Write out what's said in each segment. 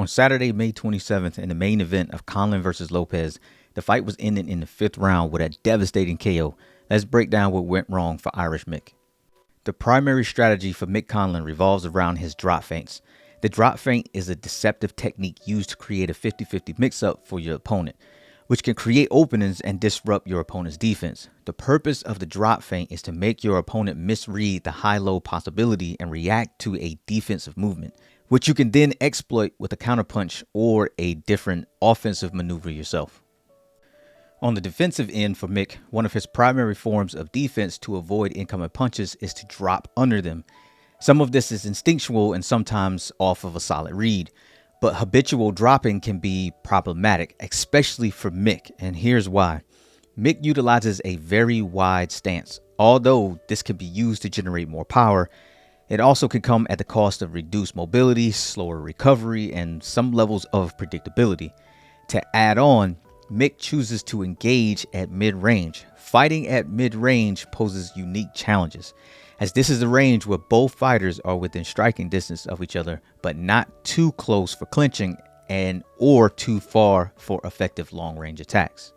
On Saturday, May 27th, in the main event of Conlan versus Lopez, the fight was ended in the 5th round with a devastating KO. Let's break down what went wrong for Irish Mick. The primary strategy for Mick Conlan revolves around his drop feints. The drop feint is a deceptive technique used to create a 50-50 mix-up for your opponent, which can create openings and disrupt your opponent's defense. The purpose of the drop feint is to make your opponent misread the high-low possibility and react to a defensive movement, which you can then exploit with a counterpunch or a different offensive maneuver yourself. On the defensive end for Mick, one of his primary forms of defense to avoid incoming punches is to drop under them. Some of this is instinctual and sometimes off of a solid read, but habitual dropping can be problematic, especially for Mick, and here's why. Mick utilizes a very wide stance. Although this can be used to generate more power, it also can come at the cost of reduced mobility, slower recovery, and some levels of predictability. To add on, Mick chooses to engage at mid-range. Fighting at mid-range poses unique challenges, as this is a range where both fighters are within striking distance of each other, but not too close for clinching and or too far for effective long-range attacks.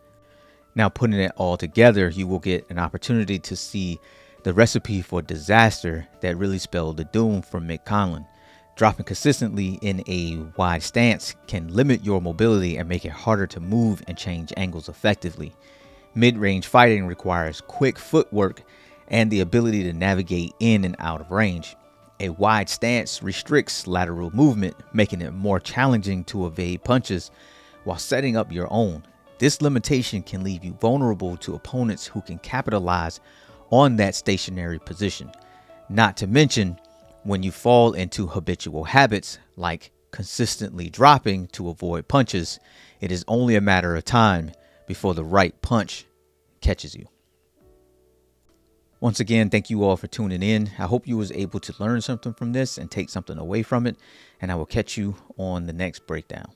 Now, putting it all together, you will get an opportunity to see the recipe for disaster that really spelled the doom for Mick Conlan. Dropping consistently in a wide stance can limit your mobility and make it harder to move and change angles effectively. Mid-range fighting requires quick footwork and the ability to navigate in and out of range. A wide stance restricts lateral movement, making it more challenging to evade punches while setting up your own. This limitation can leave you vulnerable to opponents who can capitalize on that stationary position. Not to mention, when you fall into habitual habits like consistently dropping to avoid punches, it is only a matter of time before the right punch catches you. Once again, thank you all for tuning in. I hope you was able to learn something from this and take something away from it, and I will catch you on the next breakdown.